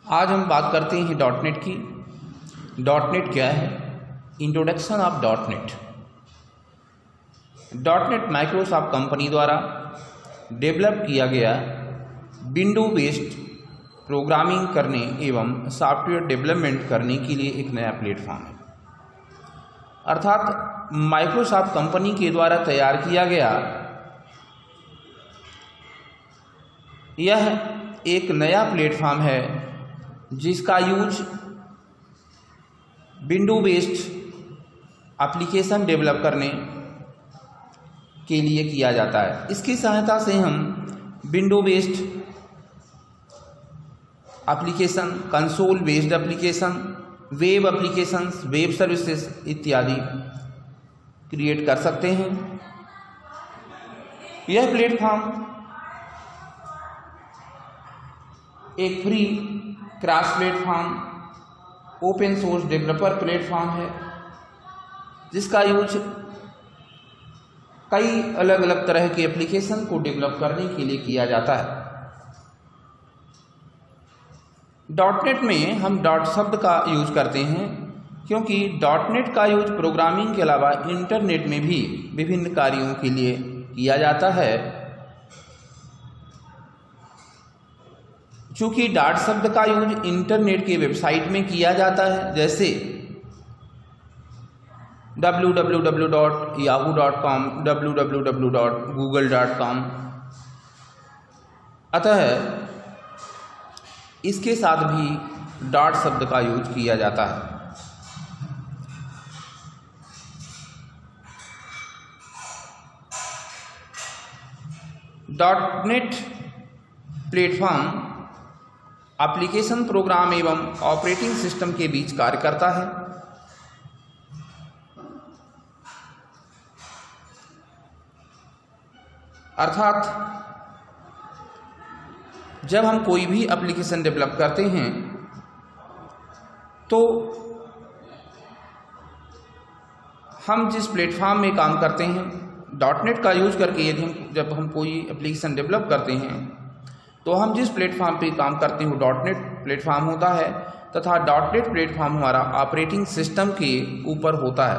आज हम बात करते हैं डॉट नेट की। डॉट नेट क्या है? Introduction of dot net. Dot net Microsoft company द्वारा डेवलप किया गया विंडो बेस्ड प्रोग्रामिंग करने एवं सॉफ्टवेयर डेवलपमेंट करने के लिए एक नया प्लेटफॉर्म है। अर्थात माइक्रोसॉफ्ट कंपनी के द्वारा तैयार किया गया यह एक नया प्लेटफॉर्म है जिसका use window based application develop करने के लिए किया जाता है। इसकी सहायता से हम window based application, console based application, web applications, web services इत्यादि क्रिएट कर सकते हैं। यह प्लेटफॉर्म एक free cross platform open source developer platform है जिसका यूज कई अलग अलग तरह के एप्लीकेशन को डेवलप करने के लिए किया जाता है। डॉट नेट में हम डॉट शब्द का यूज करते हैं क्योंकि डॉट नेट का यूज प्रोग्रामिंग के अलावा इंटरनेट में भी विभिन्न कार्यों के लिए किया जाता है। चूँकि डॉट शब्द का यूज इंटरनेट के वेबसाइट में किया जाता है, जैसे www.yahoo.com, www.google.com, अतः इसके साथ भी डॉट शब्द का यूज किया जाता है। Dot net platform application, program एवं ऑपरेटिंग सिस्टम के बीच कार्य करता है। अर्थात जब हम कोई भी एप्लीकेशन डेवलप करते हैं तो हम जिस प्लेटफॉर्म में काम करते हैं डॉट नेट का यूज करके, जब हम कोई एप्लीकेशन डेवलप करते हैं तो हम जिस प्लेटफॉर्म पे काम करते हैं डॉट नेट प्लेटफॉर्म होता है तथा डॉट नेट प्लेटफॉर्म हमारा ऑपरेटिंग सिस्टम के ऊपर होता है।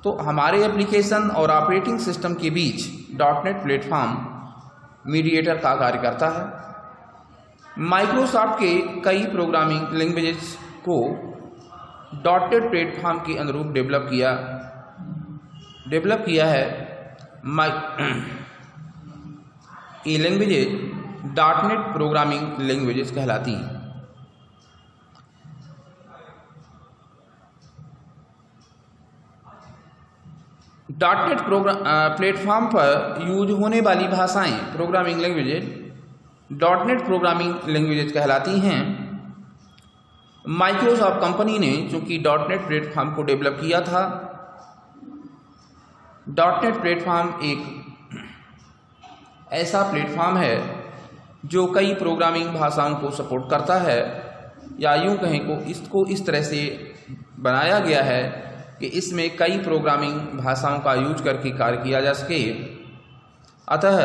तो हमारे एप्लीकेशन और ऑपरेटिंग सिस्टम के बीच डॉट नेट प्लेटफॉर्म मीडिएटर का कार्य करता है। माइक्रोसॉफ्ट के कई programming languages co dot net platform के अनुरूप डेवलप किया है। ये languages dot net programming languages कहलाती हैं। डॉट नेट प्लेटफॉर्म पर यूज होने वाली भाषाएं programming languages dot net programming languages कहलाती हैं। माइक्रोसॉफ्ट कंपनी ने चूंकि डॉट नेट प्लेटफॉर्म को डेवलप किया था, डॉट नेट प्लेटफॉर्म एक ऐसा प्लेटफॉर्म है जो कई प्रोग्रामिंग भाषाओं को सपोर्ट करता है, या यूं कहें को इसको इस तरह से बनाया गया है कि इसमें कई प्रोग्रामिंग भाषाओं का यूज करके कार्य किया जा सके। अतः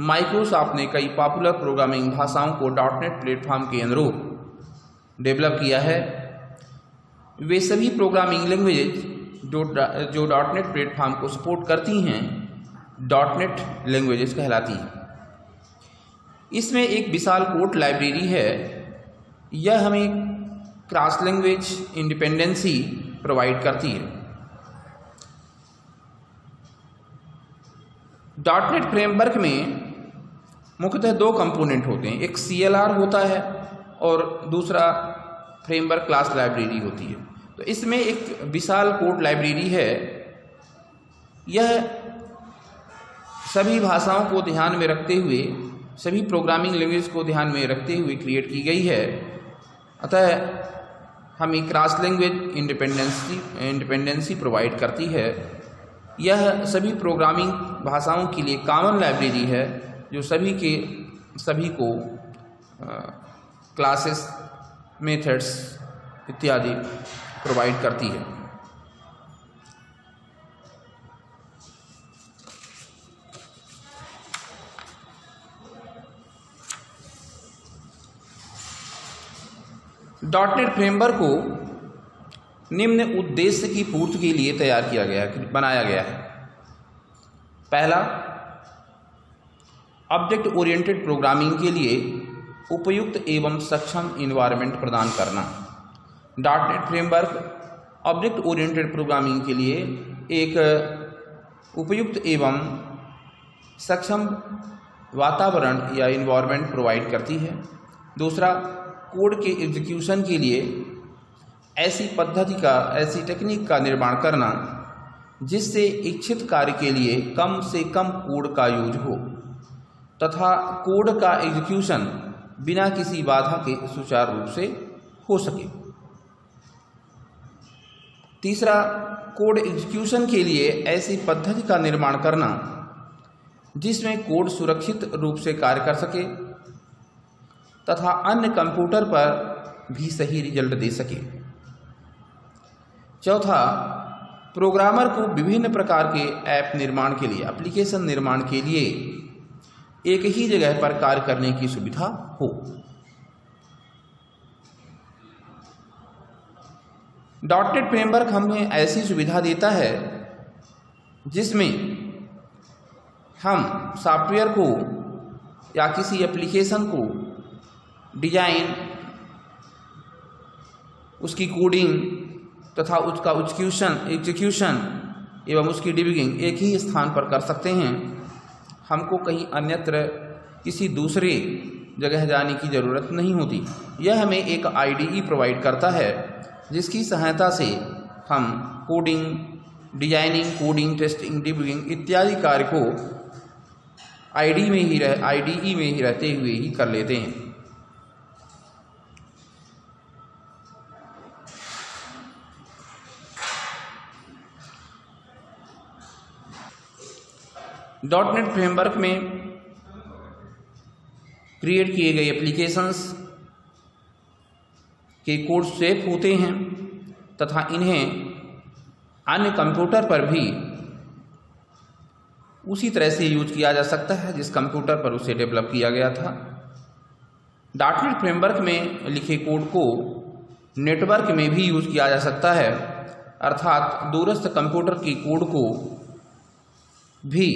माइक्रोसॉफ्ट ने कई पॉपुलर प्रोग्रामिंग भाषाओं को डॉट नेट प्लेटफॉर्म के अनुरूप डेवलप किया है। वे सभी प्रोग्रामिंग लैंग्वेजेज जो डॉट नेट प्लेटफॉर्म को सपोर्ट करती हैं डॉट नेट लैंग्वेजेस कहलाती हैं। इसमें एक विशाल कोड लाइब्रेरी है। यह हमें क्रॉस लैंग्वेज इंडिपेंडेंसी प्रोवाइड करती है। डॉट नेट फ्रेमवर्क में मुख्यतः दो कंपोनेंट होते हैं, एक CLR होता है और दूसरा फ्रेमवर्क क्लास लाइब्रेरी होती है। तो इसमें एक विशाल कोड लाइब्रेरी है। यह सभी भाषाओं को ध्यान में रखते हुए, सभी प्रोग्रामिंग लैंग्वेज को ध्यान में रखते हुए क्रिएट की गई है। अतः हमें क्रॉस लैंग्वेज इंडिपेंडेंसी प्रोवाइड करती है। यह सभी प्रोग्रामिंग भाषाओं के लिए कॉमन लाइब्रेरी है जो सभी को क्लासेस, मेथड्स इत्यादि प्रोवाइड करती है। डॉटनेट फ्रेमवर्क को निम्न उद्देश्य की पूर्ति के लिए तैयार किया गया बनाया गया है। पहला, ऑब्जेक्ट ओरिएंटेड प्रोग्रामिंग के लिए उपयुक्त एवं सक्षम इन्वायरमेंट प्रदान करना। Dot net framework object oriented programming के लिए एक उपयुक्त एवं सक्षम वातावरण या इन्वायरमेंट प्रोवाइड करती है। दूसरा, कोड के एग्जीक्यूशन के लिए ऐसी टेक्निक का निर्माण करना जिससे इच्छित कार्य के लिए कम से कम कोड का यूज हो तथा कोड का एग्जीक्यूशन बिना किसी बाधा के सुचारू रूप से हो सके। तीसरा, कोड एग्जीक्यूशन के लिए ऐसी पद्धति का निर्माण करना जिसमें कोड सुरक्षित रूप से कार्य कर सके तथा अन्य कंप्यूटर पर भी सही रिजल्ट दे सके। चौथा, प्रोग्रामर को विभिन्न प्रकार के ऐप निर्माण के लिए, एप्लीकेशन निर्माण के लिए एक ही जगह पर कार्य करने की सुविधा हो। डॉटनेट फ्रेमवर्क हमें ऐसी सुविधा देता है जिसमें हम सॉफ्टवेयर को या किसी एप्लीकेशन को डिजाइन, उसकी कोडिंग तथा उसका एग्जीक्यूशन एवं उसकी डिबगिंग एक ही स्थान पर कर सकते हैं। हमको कहीं अन्यत्र किसी दूसरे जगह जाने की ज़रूरत नहीं होती। यह हमें एक आईडीई प्रोवाइड करता है जिसकी सहायता से हम coding, designing, coding, testing, debugging इत्यादि कार्य को आईडीई में ही रहते हुए ही कर लेते हैं। डॉटनेट फ्रेमवर्क में क्रिएट किए गए एप्लीकेशंस के कोड सेफ होते हैं तथा इन्हें अन्य कंप्यूटर पर भी उसी तरह से यूज किया जा सकता है जिस कंप्यूटर पर उसे डेवलप किया गया था। डॉटनेट फ्रेमवर्क में लिखे कोड को नेटवर्क में भी यूज किया जा सकता है, अर्थात दूरस्थ कंप्यूटर की कोड को भी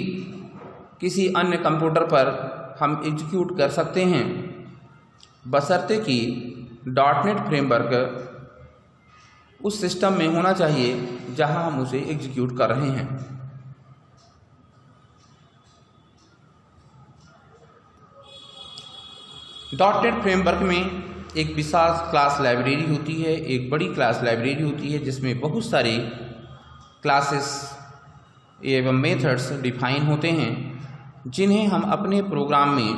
किसी अन्य कंप्यूटर पर हम एग्जीक्यूट कर सकते हैं, बशर्ते कि डॉटनेट फ्रेमवर्क उस सिस्टम में होना चाहिए जहां हम उसे एग्जीक्यूट कर रहे हैं। डॉटनेट फ्रेमवर्क में एक विशाल क्लास लाइब्रेरी होती है, एक बड़ी क्लास लाइब्रेरी होती है जिसमें बहुत सारे क्लासेस एवं मेथड्स डिफाइन होते हैं जिन्हें हम अपने प्रोग्राम में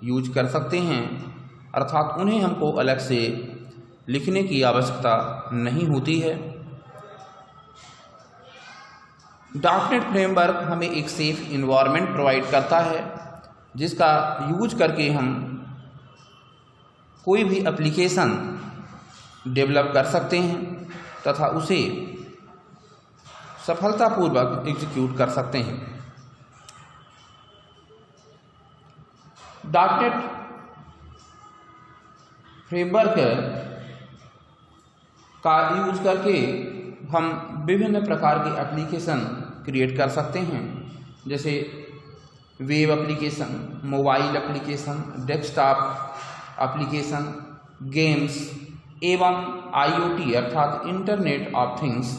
यूज कर सकते हैं, अर्थात उन्हें हमको अलग से लिखने की आवश्यकता नहीं होती है। डॉटनेट फ्रेमवर्क हमें एक सेफ इन्वायरमेंट प्रोवाइड करता है जिसका यूज करके हम कोई भी एप्लीकेशन डेवलप कर सकते हैं तथा उसे सफलतापूर्वक एग्जीक्यूट कर सकते हैं। डॉटनेट फ्रेमवर्क का यूज करके हम विभिन्न प्रकार के एप्लीकेशन क्रिएट कर सकते हैं, जैसे web application, mobile application, desktop application, games एवं आईओटी अर्थात इंटरनेट ऑफ थिंग्स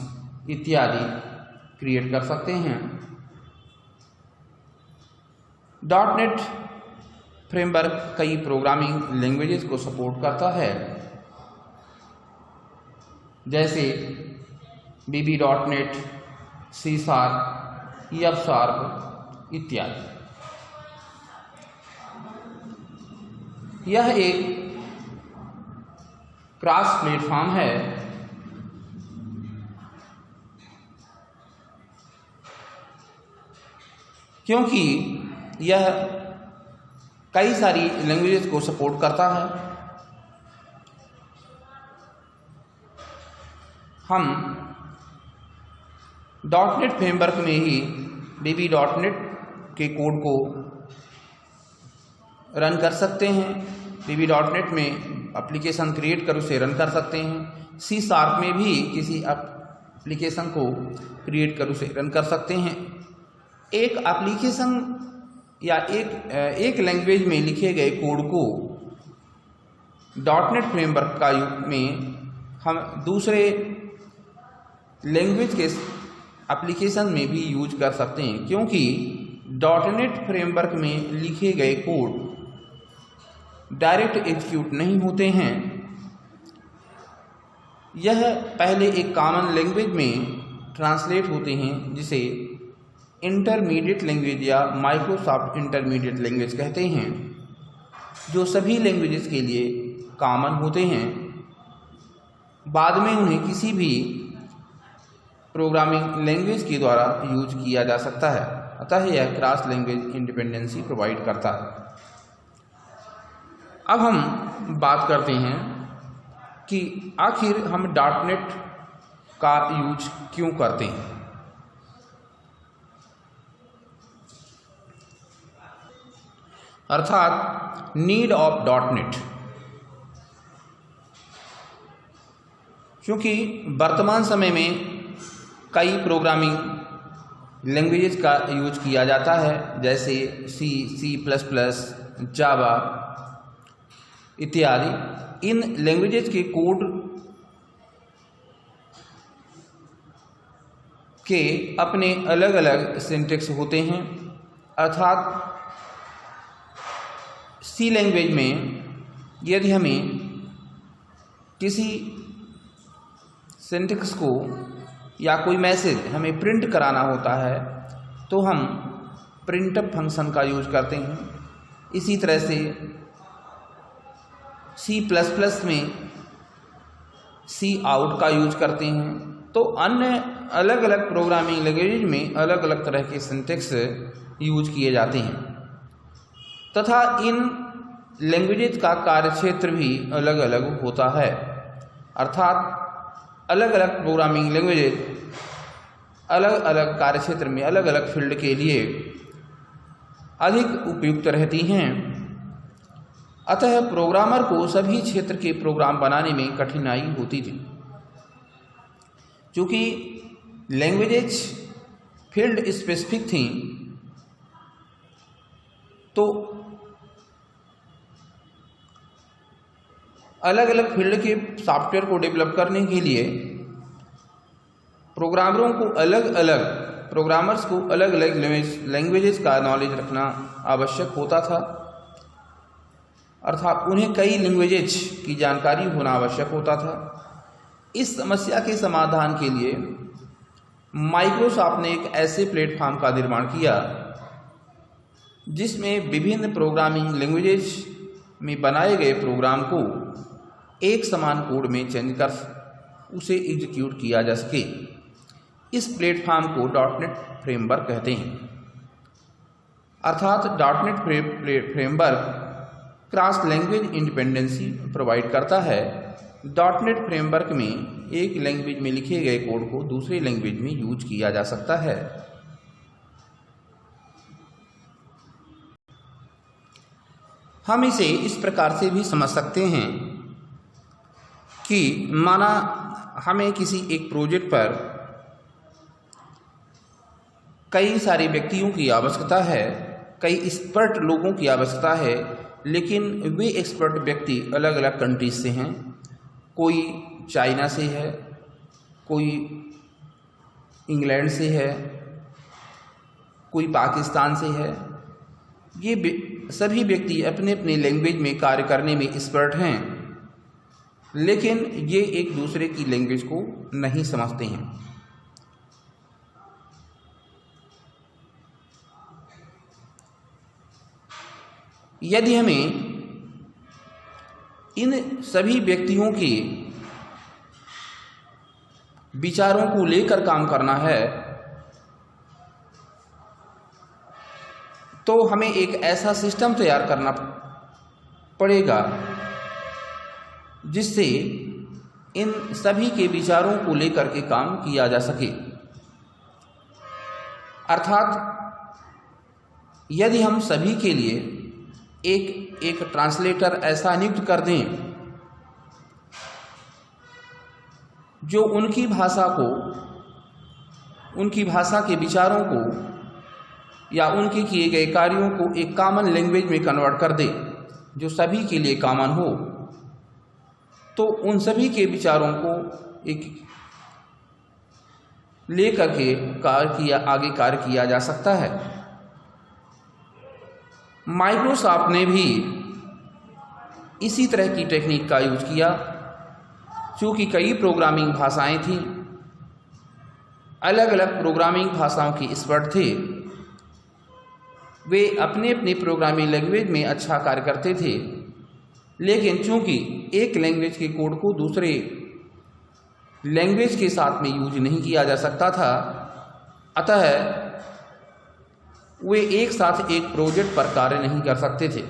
इत्यादि क्रिएट कर सकते हैं। डॉटनेट फ्रेमवर्क कई प्रोग्रामिंग लैंग्वेजेस को सपोर्ट करता है, जैसे VB.NET, C#, F# इत्यादि। यह एक क्रॉस प्लेटफॉर्म है क्योंकि यह कई सारी लैंग्वेजेस को सपोर्ट करता है। हम डॉटनेट फ्रेमवर्क में ही VB.NET के कोड को रन कर सकते हैं। VB.NET में एप्लीकेशन क्रिएट कर उसे रन कर सकते हैं। सी शार्प में भी किसी एप्लीकेशन को क्रिएट कर उसे रन कर सकते हैं। एक एप्लीकेशन या एक लैंग्वेज में लिखे गए कोड को डॉटनेट फ्रेमवर्क का युग में हम दूसरे लैंग्वेज के एप्लीकेशन में भी यूज कर सकते हैं, क्योंकि डॉटनेट फ्रेमवर्क में लिखे गए कोड डायरेक्ट एग्जीक्यूट नहीं होते हैं। यह पहले एक कॉमन लैंग्वेज में ट्रांसलेट होते हैं, जिसे इंटरमीडिएट लैंग्वेज या माइक्रोसॉफ्ट इंटरमीडिएट लैंग्वेज कहते हैं, जो सभी लैंग्वेजेस के लिए कॉमन होते हैं। बाद में उन्हें किसी भी प्रोग्रामिंग लैंग्वेज के द्वारा यूज किया जा सकता है, अतः यह क्रॉस लैंग्वेज इंडिपेंडेंसी प्रोवाइड करता है। अब हम बात करते हैं कि आखिर हम डॉटनेट का यूज क्यों करते हैं। अर्थात नीड ऑफ डॉटनेट, क्योंकि वर्तमान समय में कई प्रोग्रामिंग लैंग्वेजेस का यूज किया जाता है, जैसे सी, C++, जावा इत्यादि। इन लैंग्वेजेस के कोड के अपने अलग अलग सिंटैक्स होते हैं। अर्थात सी लैंग्वेज में यदि हमें किसी सिंटैक्स को या कोई मैसेज हमें प्रिंट कराना होता है तो हम प्रिंटफ फंक्शन का यूज करते हैं। इसी तरह से C++ में सी आउट का यूज करते हैं। तो अन्य अलग अलग प्रोग्रामिंग लैंग्वेज में अलग अलग तरह के सिंटैक्स यूज किए जाते हैं, तथा इन लैंग्वेजेस का कार्यक्षेत्र भी अलग अलग होता है। अर्थात अलग अलग प्रोग्रामिंग लैंग्वेजेस अलग अलग कार्यक्षेत्र में अलग अलग फील्ड के लिए अधिक उपयुक्त रहती हैं। अतः प्रोग्रामर को सभी क्षेत्र के प्रोग्राम बनाने में कठिनाई होती थी। चूँकि लैंग्वेजेस फील्ड स्पेसिफिक थी, तो अलग अलग फील्ड के सॉफ्टवेयर को डेवलप करने के लिए प्रोग्रामर्स को अलग अलग लैंग्वेजेस का नॉलेज रखना आवश्यक होता था। अर्थात उन्हें कई लैंग्वेजेस की जानकारी होना आवश्यक होता था। इस समस्या के समाधान के लिए माइक्रोसॉफ्ट ने एक ऐसे प्लेटफॉर्म का निर्माण किया जिसमें विभिन्न प्रोग्रामिंग लैंग्वेजेस में बनाए गए प्रोग्राम को एक समान कोड में चेंज कर उसे एग्जीक्यूट किया जा सके। इस प्लेटफॉर्म को डॉटनेट फ्रेमवर्क कहते हैं। अर्थात dot net framework cross language independency provide करता है। डॉटनेट फ्रेमवर्क में एक लैंग्वेज में लिखे गए कोड को दूसरे लैंग्वेज में यूज किया जा सकता है। हम इसे इस प्रकार से भी समझ सकते हैं कि माना हमें किसी एक प्रोजेक्ट पर कई सारे व्यक्तियों की आवश्यकता है, कई एक्सपर्ट लोगों की आवश्यकता है, लेकिन वे एक्सपर्ट व्यक्ति अलग अलग कंट्रीज से हैं। कोई चाइना से है, कोई इंग्लैंड से है, कोई पाकिस्तान से है। ये सभी व्यक्ति अपने अपने लैंग्वेज में कार्य करने में एक्सपर्ट हैं, लेकिन ये एक दूसरे की लैंग्वेज को नहीं समझते हैं। यदि हमें इन सभी व्यक्तियों के विचारों को लेकर काम करना है, तो हमें एक ऐसा सिस्टम तैयार करना पड़ेगा जिससे इन सभी के विचारों को लेकर के काम किया जा सके। अर्थात यदि हम सभी के लिए एक ट्रांसलेटर ऐसा नियुक्त कर दें जो उनकी भाषा को, उनकी भाषा के विचारों को या उनके किए गए कार्यों को एक कॉमन लैंग्वेज में कन्वर्ट कर दे, जो सभी के लिए कॉमन हो, तो उन सभी के विचारों को एक लेकर के आगे कार्य किया जा सकता है। माइक्रोसॉफ्ट ने भी इसी तरह की टेक्निक का यूज किया। चूँकि कई प्रोग्रामिंग भाषाएं थीं, अलग अलग प्रोग्रामिंग भाषाओं के एक्सपर्ट थे, वे अपने अपने प्रोग्रामिंग लैंग्वेज में अच्छा कार्य करते थे, लेकिन चूँकि एक लैंग्वेज के कोड को दूसरे लैंग्वेज के साथ में यूज नहीं किया जा सकता था, अतः वे एक साथ एक प्रोजेक्ट पर कार्य नहीं कर सकते थे।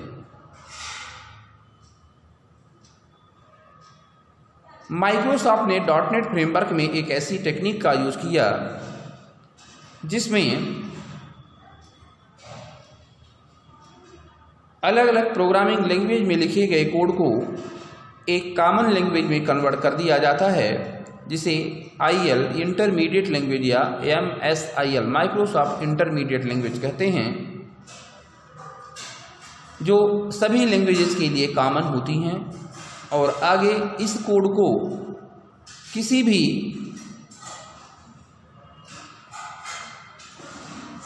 माइक्रोसॉफ्ट ने .NET फ्रेमवर्क में एक ऐसी टेक्निक का यूज किया जिसमें अलग अलग प्रोग्रामिंग लैंग्वेज में लिखे गए कोड को एक कॉमन लैंग्वेज में कन्वर्ट कर दिया जाता है, जिसे IL इंटरमीडिएट लैंग्वेज या MSIL माइक्रोसॉफ्ट इंटरमीडिएट लैंग्वेज कहते हैं, जो सभी लैंग्वेजेस के लिए कॉमन होती हैं। और आगे इस कोड को किसी भी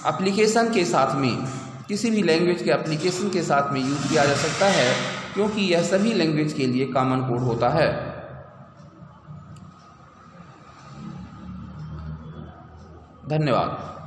एप्लीकेशन के साथ में, किसी भी लैंग्वेज के एप्लीकेशन के साथ में यूज किया जा सकता है, क्योंकि यह सभी लैंग्वेज के लिए कॉमन कोड होता है। धन्यवाद।